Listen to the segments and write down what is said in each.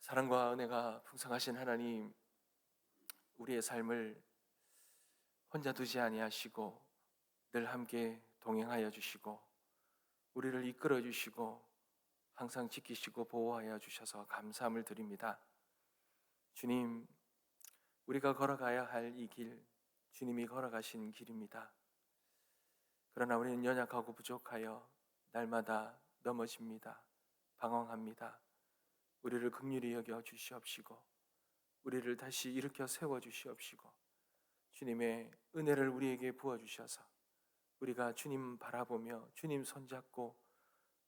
사랑과 은혜가 풍성하신 하나님, 우리의 삶을 혼자 두지 아니하시고 늘 함께 동행하여 주시고 우리를 이끌어 주시고 항상 지키시고 보호하여 주셔서 감사함을 드립니다. 주님, 우리가 걸어가야 할 이 길, 주님이 걸어가신 길입니다. 그러나 우리는 연약하고 부족하여 날마다 넘어집니다. 방황합니다. 우리를 긍휼히 여겨 주시옵시고 우리를 다시 일으켜 세워 주시옵시고 주님의 은혜를 우리에게 부어 주셔서 우리가 주님 바라보며 주님 손잡고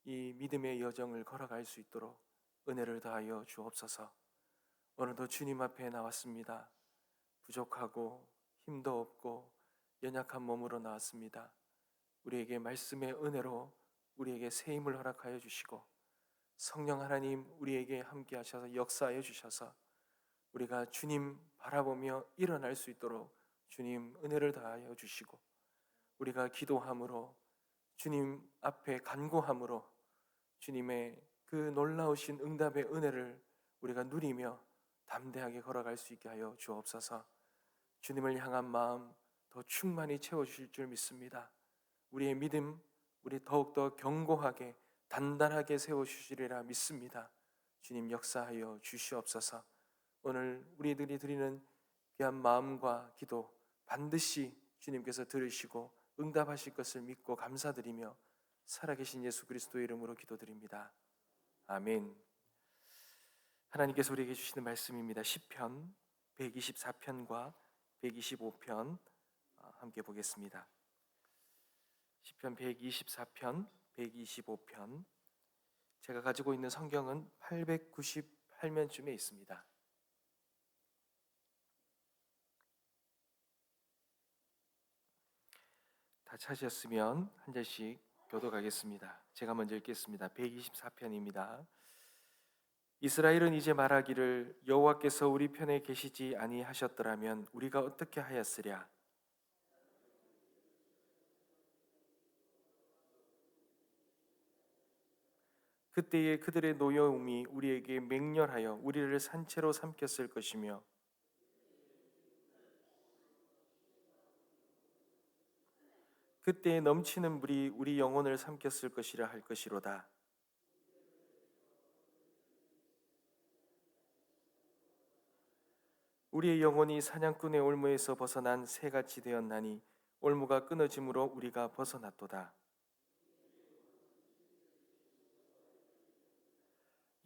이 믿음의 여정을 걸어갈 수 있도록 은혜를 더하여 주옵소서. 오늘도 주님 앞에 나왔습니다. 부족하고 힘도 없고 연약한 몸으로 나왔습니다. 우리에게 말씀의 은혜로 우리에게 새 힘을 허락하여 주시고 성령 하나님 우리에게 함께 하셔서 역사하여 주셔서 우리가 주님 바라보며 일어날 수 있도록 주님 은혜를 다하여 주시고 우리가 기도함으로 주님 앞에 간구함으로 주님의 그 놀라우신 응답의 은혜를 우리가 누리며 담대하게 걸어갈 수 있게 하여 주옵소서. 주님을 향한 마음 더 충만히 채워주실 줄 믿습니다. 우리의 믿음 우리 더욱더 견고하게 단단하게 세워주시리라 믿습니다. 주님 역사하여 주시옵소서. 오늘 우리들이 드리는 귀한 마음과 기도 반드시 주님께서 들으시고 응답하실 것을 믿고 감사드리며 살아계신 예수 그리스도의 이름으로 기도드립니다. 아멘. 하나님께서 우리에게 주시는 말씀입니다. 시편 124편과 125편 함께 보겠습니다. 시편 124편, 125편. 제가 가지고 있는 성경은 898면쯤에 있습니다. 다 찾으셨으면 한 절씩 교독하겠습니다. 제가 먼저 읽겠습니다. 124편입니다. 이스라엘은 이제 말하기를 여호와께서 우리 편에 계시지 아니하셨더라면 우리가 어떻게 하였으랴. 그때에 그들의 노여움이 우리에게 맹렬하여 우리를 산채로 삼켰을 것이며 그때에 넘치는 물이 우리 영혼을 삼켰을 것이라 할 것이로다. 우리의 영혼이 사냥꾼의 올무에서 벗어난 새같이 되었나니 올무가 끊어짐으로 우리가 벗어났도다.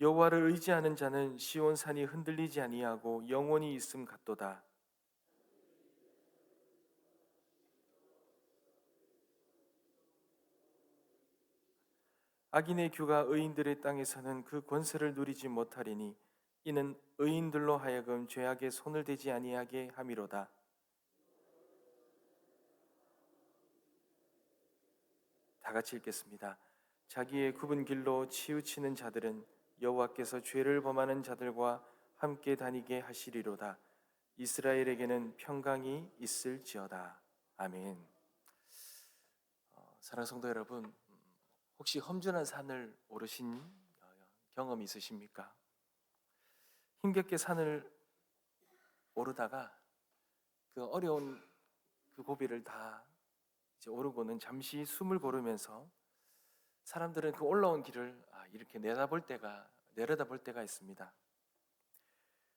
여호와를 의지하는 자는 시온산이 흔들리지 아니하고 영원히 있음 같도다. 악인의 규가 의인들의 땅에서는 그 권세를 누리지 못하리니 이는 의인들로 하여금 죄악에 손을 대지 아니하게 함이로다. 다 같이 읽겠습니다. 자기의 굽은 길로 치우치는 자들은 여호와께서 죄를 범하는 자들과 함께 다니게 하시리로다. 이스라엘에게는 평강이 있을지어다. 아멘. 사랑하는 성도 여러분, 혹시 험준한 산을 오르신 경험이 있으십니까? 힘겹게 산을 오르다가 그 어려운 그 고비를 다 이제 오르고는 잠시 숨을 고르면서 사람들은 그 올라온 길을 이렇게 내려다볼 때가 있습니다.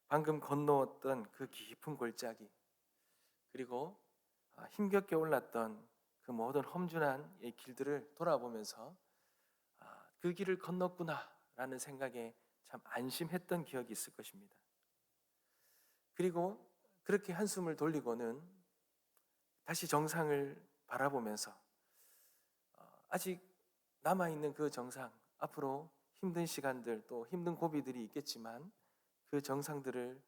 방금 건너왔던 그 깊은 골짜기, 그리고 힘겹게 올랐던 그 모든 험준한 이 길들을 돌아보면서 그 길을 건넜구나라는 생각에 참 안심했던 기억이 있을 것입니다. 그리고 그렇게 한숨을 돌리고는 다시 정상을 바라보면서 아직 남아있는 그 정상, 앞으로 힘든 시간들 또 힘든 고비들이 있겠지만 그 정상들을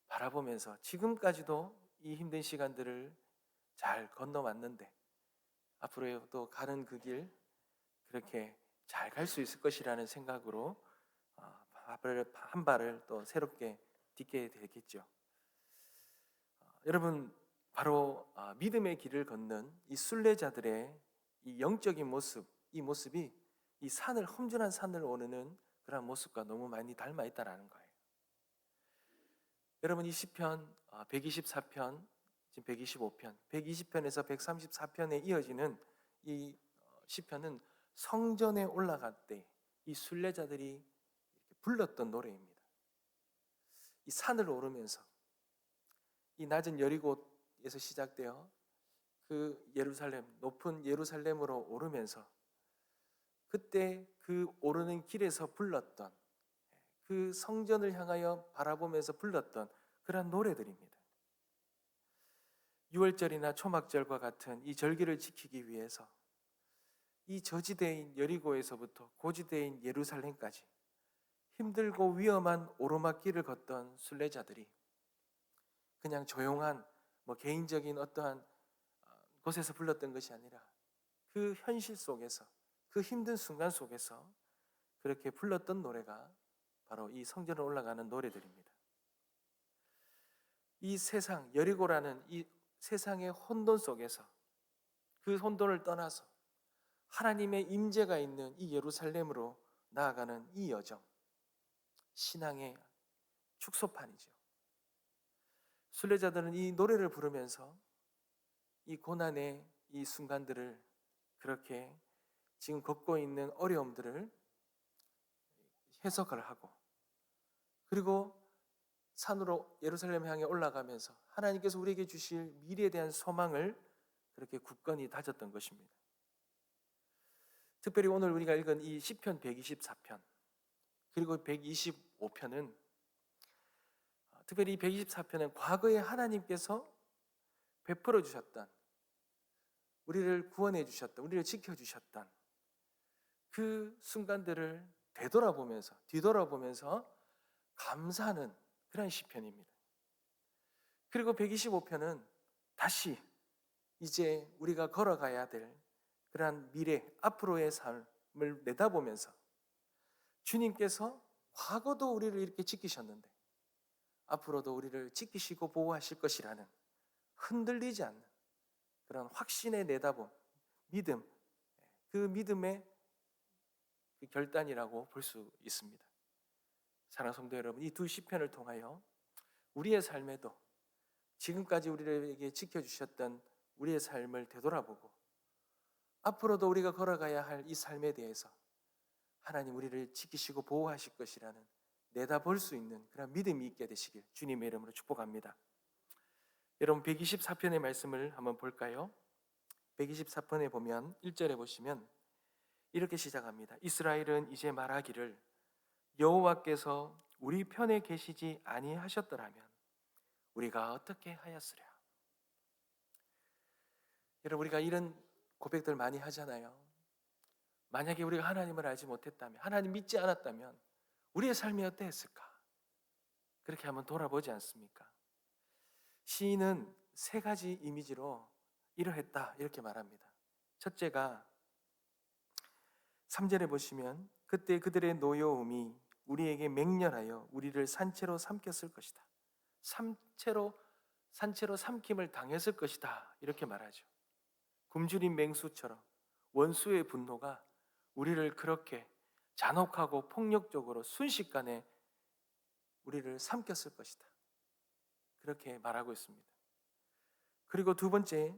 바라보면서 지금까지도 이 힘든 시간들을 잘 건너왔는데 앞으로 또 가는 그 길 그렇게 잘 갈 수 있을 것이라는 생각으로 한 발을 또 새롭게 딛게 되겠죠. 여러분, 바로 믿음의 길을 걷는 이 순례자들의 이 영적인 모습, 이 모습이 이 험준한 산을 오르는 그런 모습과 너무 많이 닮아 있다라는 거예요. 여러분 이 시편 124편, 지금 125편, 120편에서 134편에 이어지는 이 시편은 성전에 올라갈 때 이 순례자들이 이렇게 불렀던 노래입니다. 이 산을 오르면서 이 낮은 여리고에서 시작되어 그 예루살렘, 높은 예루살렘으로 오르면서 그때 그 오르는 길에서 불렀던 그 성전을 향하여 바라보면서 불렀던 그러한 노래들입니다. 6월절이나 초막절과 같은 이 절기를 지키기 위해서 이 저지대인 여리고에서부터 고지대인 예루살렘까지 힘들고 위험한 오르막길을 걷던 순례자들이 그냥 조용한 개인적인 어떠한 곳에서 불렀던 것이 아니라 그 현실 속에서, 그 힘든 순간 속에서 그렇게 불렀던 노래가 바로 이 성전에 올라가는 노래들입니다. 이 세상, 여리고라는 이 세상의 혼돈 속에서 그 혼돈을 떠나서 하나님의 임재가 있는 이 예루살렘으로 나아가는 이 여정, 신앙의 축소판이죠. 순례자들은 이 노래를 부르면서 이 고난의 이 순간들을, 그렇게 지금 겪고 있는 어려움들을 해석을 하고, 그리고 산으로 예루살렘 향해 올라가면서 하나님께서 우리에게 주실 미래에 대한 소망을 그렇게 굳건히 다졌던 것입니다. 특별히 오늘 우리가 읽은 이 시편 124편 그리고 125편은 특별히 이 124편은 과거에 하나님께서 베풀어 주셨던, 우리를 구원해 주셨던, 우리를 지켜주셨던 그 순간들을 뒤돌아보면서 감사하는 그런 시편입니다. 그리고 125편은 다시 이제 우리가 걸어가야 될 그러한 미래, 앞으로의 삶을 내다보면서 주님께서 과거도 우리를 이렇게 지키셨는데 앞으로도 우리를 지키시고 보호하실 것이라는 흔들리지 않는 그런 확신에 내다본 믿음, 그 믿음의 그 결단이라고 볼 수 있습니다. 사랑하는 성도 여러분, 이 두 시편을 통하여 우리의 삶에도 지금까지 우리에게 지켜주셨던 우리의 삶을 되돌아보고 앞으로도 우리가 걸어가야 할 이 삶에 대해서 하나님 우리를 지키시고 보호하실 것이라는 내다볼 수 있는 그런 믿음이 있게 되시길 주님의 이름으로 축복합니다. 여러분 124편의 말씀을 한번 볼까요? 124편에 보면 1절에 보시면 이렇게 시작합니다. 이스라엘은 이제 말하기를 여호와께서 우리 편에 계시지 아니하셨더라면 우리가 어떻게 하였으랴. 여러분 우리가 이런 고백들 많이 하잖아요. 만약에 우리가 하나님을 알지 못했다면, 하나님 믿지 않았다면 우리의 삶이 어땠을까? 그렇게 한번 돌아보지 않습니까? 시인은 세 가지 이미지로 이러했다 이렇게 말합니다. 첫째가 3절에 보시면 그때 그들의 노여움이 우리에게 맹렬하여 우리를 산채로 삼켰을 것이다. 산채로 삼킴을 당했을 것이다 이렇게 말하죠. 굶주린 맹수처럼 원수의 분노가 우리를 그렇게 잔혹하고 폭력적으로 순식간에 우리를 삼켰을 것이다. 그렇게 말하고 있습니다. 그리고 두 번째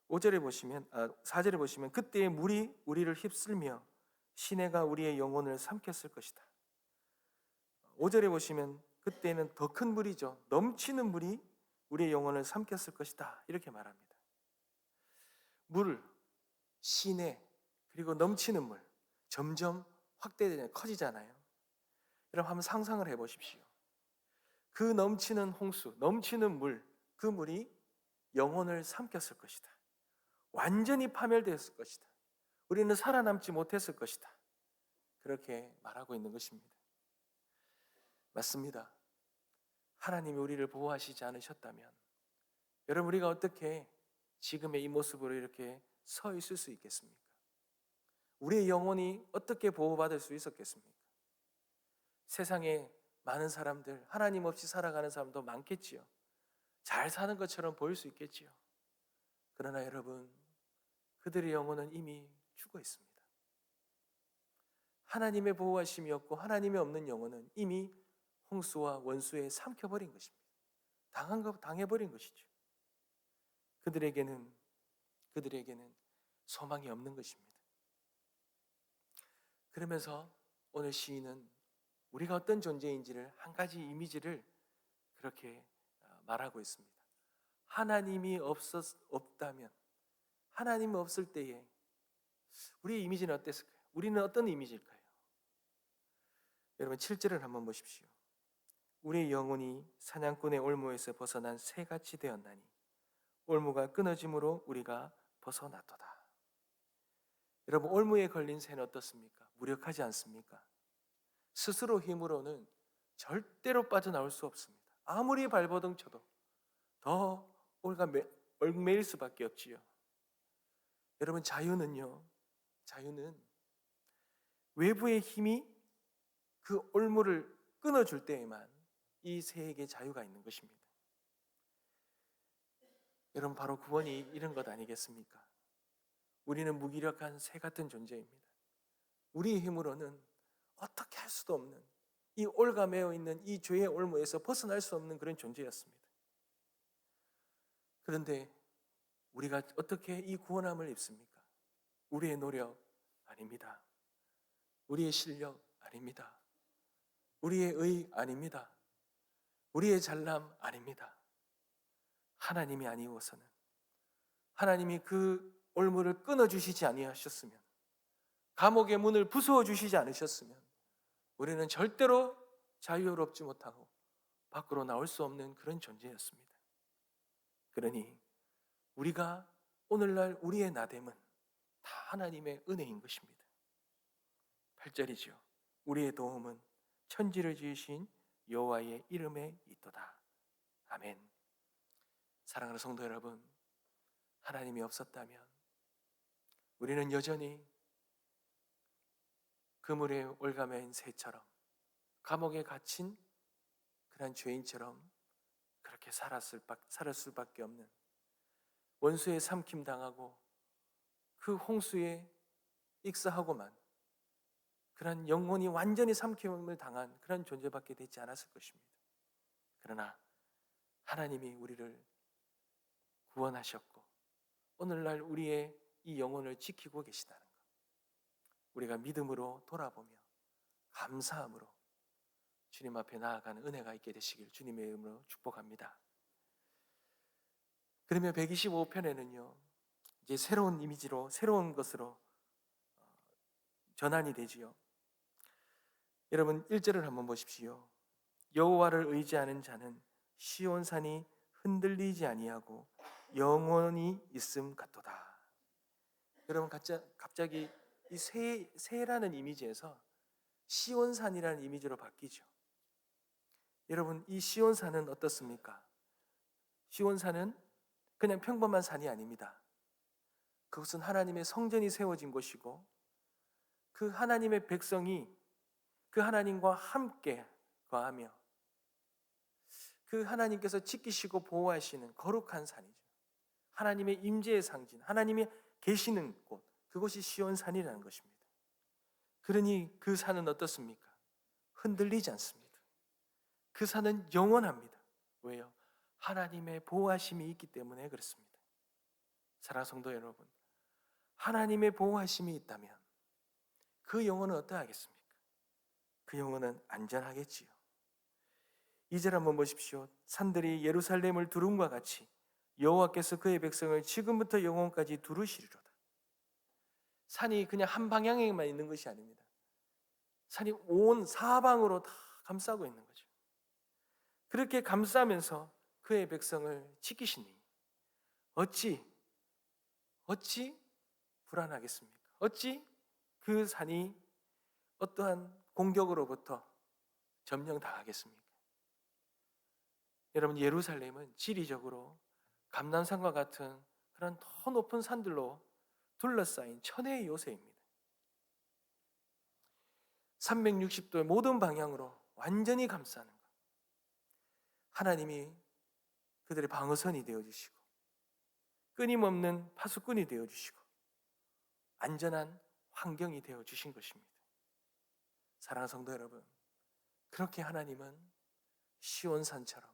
4절에 보시면 그때의 물이 우리를 휩쓸며 시내가 우리의 영혼을 삼켰을 것이다. 5절에 보시면 그때는 더 큰 물이죠. 넘치는 물이 우리의 영혼을 삼켰을 것이다. 이렇게 말합니다. 물, 시내, 그리고 넘치는 물 점점 확대되잖아요. 커지잖아요. 여러분 한번 상상을 해보십시오. 그 넘치는 홍수, 넘치는 물, 그 물이 영혼을 삼켰을 것이다. 완전히 파멸되었을 것이다. 우리는 살아남지 못했을 것이다. 그렇게 말하고 있는 것입니다. 맞습니다. 하나님이 우리를 보호하시지 않으셨다면 여러분 우리가 어떻게 지금의 이 모습으로 이렇게 서 있을 수 있겠습니까? 우리의 영혼이 어떻게 보호받을 수 있었겠습니까? 세상에 많은 사람들, 하나님 없이 살아가는 사람도 많겠지요. 잘 사는 것처럼 보일 수 있겠지요. 그러나 여러분, 그들의 영혼은 이미 죽어 있습니다. 하나님의 보호하심이 없고 하나님의 없는 영혼은 이미 홍수와 원수에 삼켜버린 것입니다. 당해버린 것이죠. 그들에게는 소망이 없는 것입니다. 그러면서 오늘 시인은 우리가 어떤 존재인지를 한 가지 이미지를 그렇게 말하고 있습니다. 하나님이 없다면, 하나님이 없을 때에 우리의 이미지는 어땠을까요? 우리는 어떤 이미지일까요? 여러분 7절을 한번 보십시오. 우리의 영혼이 사냥꾼의 올무에서 벗어난 새같이 되었나니 올무가 끊어짐으로 우리가 벗어났도다. 여러분 올무에 걸린 새는 어떻습니까? 무력하지 않습니까? 스스로 힘으로는 절대로 빠져나올 수 없습니다. 아무리 발버둥 쳐도 더 얽매일 수밖에 없지요. 여러분 자유는 외부의 힘이 그 올무를 끊어줄 때에만 이 새에게 자유가 있는 것입니다. 여러분 바로 구원이 이런 것 아니겠습니까? 우리는 무기력한 새 같은 존재입니다. 우리의 힘으로는 어떻게 할 수도 없는 이 올가매어 있는 이 죄의 올무에서 벗어날 수 없는 그런 존재였습니다. 그런데 우리가 어떻게 이 구원함을 입습니까? 우리의 노력 아닙니다. 우리의 실력 아닙니다. 우리의 의 아닙니다. 우리의 잘남 아닙니다. 하나님이 아니고서는, 하나님이 그 올무를 끊어주시지 아니하셨으면, 감옥의 문을 부수어 주시지 않으셨으면 우리는 절대로 자유롭지 못하고 밖으로 나올 수 없는 그런 존재였습니다. 그러니 우리가 오늘날 우리의 나됨은 다 하나님의 은혜인 것입니다. 8절이죠. 우리의 도움은 천지를 지으신 여호와의 이름에 있도다. 아멘. 사랑하는 성도 여러분, 하나님이 없었다면 우리는 여전히 그물에 올가매인 새처럼, 감옥에 갇힌 그런 죄인처럼 그렇게 살을 수밖에 없는, 원수에 삼킴당하고 그 홍수에 익사하고만 그런 영혼이 완전히 삼킴을 당한 그런 존재밖에 되지 않았을 것입니다. 그러나 하나님이 우리를 구원하셨고 오늘날 우리의 이 영혼을 지키고 계시다는 것, 우리가 믿음으로 돌아보며 감사함으로 주님 앞에 나아가는 은혜가 있게 되시길 주님의 이름으로 축복합니다. 그러면 125편에는요 이제 새로운 이미지로, 새로운 것으로 전환이 되지요. 여러분 1절을 한번 보십시오. 여호와를 의지하는 자는 시온산이 흔들리지 아니하고 영원히 있음 같도다. 여러분 갑자기 이 새라는 이미지에서 시온산이라는 이미지로 바뀌죠. 여러분 이 시온산은 어떻습니까? 시온산은 그냥 평범한 산이 아닙니다. 그것은 하나님의 성전이 세워진 곳이고 그 하나님의 백성이 그 하나님과 함께 거하며 그 하나님께서 지키시고 보호하시는 거룩한 산이죠. 하나님의 임재의 상징, 하나님이 계시는 곳, 그곳이 시온산이라는 것입니다. 그러니 그 산은 어떻습니까? 흔들리지 않습니다. 그 산은 영원합니다. 왜요? 하나님의 보호하심이 있기 때문에 그렇습니다. 사랑하는 성도 여러분, 하나님의 보호하심이 있다면 그 영혼은 어떠하겠습니까? 그 영혼은 안전하겠지요. 2절 한번 보십시오. 산들이 예루살렘을 두름과 같이 여호와께서 그의 백성을 지금부터 영원까지 두르시리로다. 산이 그냥 한 방향에만 있는 것이 아닙니다. 산이 온 사방으로 다 감싸고 있는 거죠. 그렇게 감싸면서 그의 백성을 지키시니 어찌 불안하겠습니까? 어찌 그 산이 어떠한 공격으로부터 점령당하겠습니까? 여러분 예루살렘은 지리적으로 감난산과 같은 그런 더 높은 산들로 둘러싸인 천혜의 요새입니다. 360도의 모든 방향으로 완전히 감싸는 것, 하나님이 그들의 방어선이 되어주시고 끊임없는 파수꾼이 되어주시고 안전한 환경이 되어주신 것입니다. 사랑하는 성도 여러분, 그렇게 하나님은 시온산처럼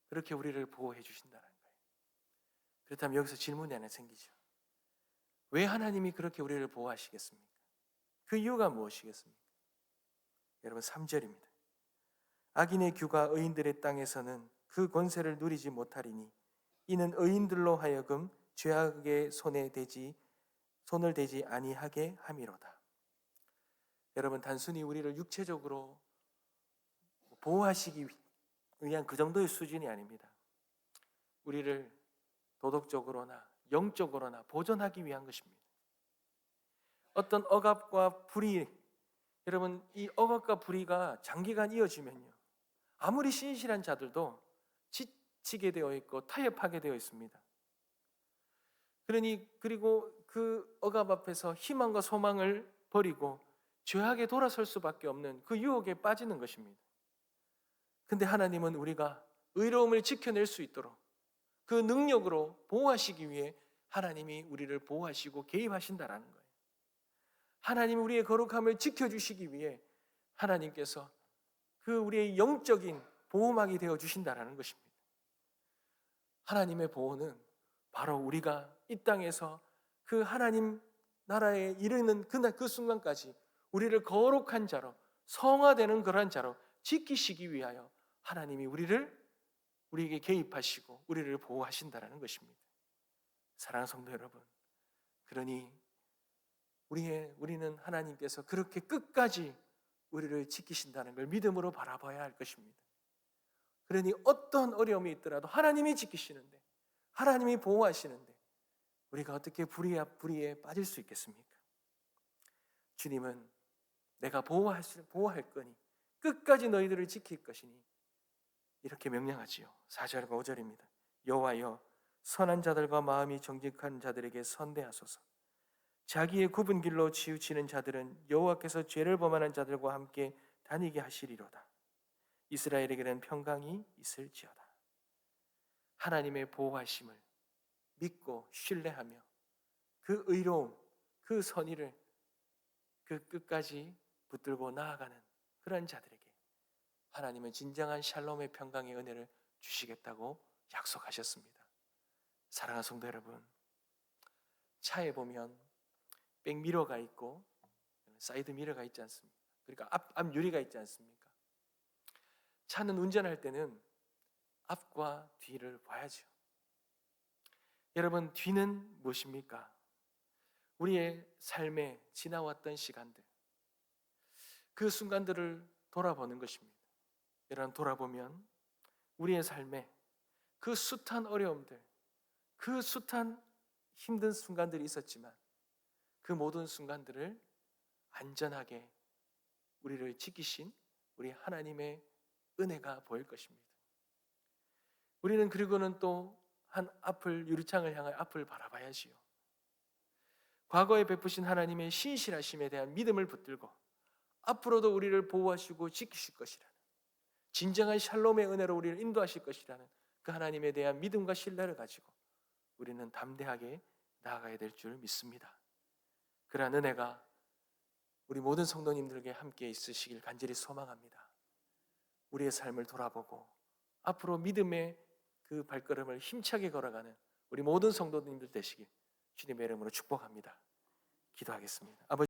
그렇게 우리를 보호해 주신다는 거예요. 그렇다면 여기서 질문이 하나 생기죠. 왜 하나님이 그렇게 우리를 보호하시겠습니까? 그 이유가 무엇이겠습니까? 여러분 3절입니다. 악인의 규가 의인들의 땅에서는 그 권세를 누리지 못하리니 이는 의인들로 하여금 죄악의 손을 대지 아니하게 함이로다. 여러분 단순히 우리를 육체적으로 보호하시기 위한 그 정도의 수준이 아닙니다. 우리를 도덕적으로나 영적으로나 보존하기 위한 것입니다. 어떤 억압과 불의, 여러분 이 억압과 불의가 장기간 이어지면요, 아무리 신실한 자들도 지치게 되어 있고 타협하게 되어 있습니다. 그리고 그 억압 앞에서 희망과 소망을 버리고 죄악에 돌아설 수밖에 없는 그 유혹에 빠지는 것입니다. 근데 하나님은 우리가 의로움을 지켜낼 수 있도록 그 능력으로 보호하시기 위해 하나님이 우리를 보호하시고 개입하신다라는 거예요. 하나님 우리의 거룩함을 지켜주시기 위해 하나님께서 그 우리의 영적인 보호막이 되어 주신다라는 것입니다. 하나님의 보호는 바로 우리가 이 땅에서 그 하나님 나라에 이르는 그 순간까지 우리를 거룩한 자로 성화되는 그러한 자로 지키시기 위하여 하나님이 우리에게 개입하시고 우리를 보호하신다라는 것입니다. 사랑하는 성도 여러분, 그러니 우리는 하나님께서 그렇게 끝까지 우리를 지키신다는 걸 믿음으로 바라봐야 할 것입니다. 그러니 어떤 어려움이 있더라도 하나님이 지키시는데, 하나님이 보호하시는데 우리가 어떻게 불의에 빠질 수 있겠습니까? 주님은 내가 보호할 거니 끝까지 너희들을 지킬 것이니 이렇게 명령하지요. 4절과 5절입니다. 여호와여, 선한 자들과 마음이 정직한 자들에게 선대하소서. 자기의 굽은 길로 치우치는 자들은 여호와께서 죄를 범하는 자들과 함께 다니게 하시리로다. 이스라엘에게는 평강이 있을지어다. 하나님의 보호하심을 믿고 신뢰하며 그 의로움, 그 선의를 그 끝까지 붙들고 나아가는 그런 자들에게 하나님은 진정한 샬롬의 평강의 은혜를 주시겠다고 약속하셨습니다. 사랑하는 성도 여러분, 차에 보면 백미러가 있고 사이드 미러가 있지 않습니까? 그러니까 앞 유리가 있지 않습니까? 차는 운전할 때는 앞과 뒤를 봐야죠. 여러분, 뒤는 무엇입니까? 우리의 삶에 지나왔던 시간들, 그 순간들을 돌아보는 것입니다. 여러분, 돌아보면 우리의 삶에 그 숱한 어려움들, 그 숱한 힘든 순간들이 있었지만 그 모든 순간들을 안전하게 우리를 지키신 우리 하나님의 은혜가 보일 것입니다. 우리는 그리고는 또 한 유리창을 향해 앞을 바라봐야지요. 과거에 베푸신 하나님의 신실하심에 대한 믿음을 붙들고 앞으로도 우리를 보호하시고 지키실 것이라는, 진정한 샬롬의 은혜로 우리를 인도하실 것이라는 그 하나님에 대한 믿음과 신뢰를 가지고 우리는 담대하게 나아가야 될 줄 믿습니다. 그러한 은혜가 우리 모든 성도님들에게 함께 있으시길 간절히 소망합니다. 우리의 삶을 돌아보고 앞으로 믿음의 그 발걸음을 힘차게 걸어가는 우리 모든 성도님들 되시길 주님의 이름으로 축복합니다. 기도하겠습니다. 아버지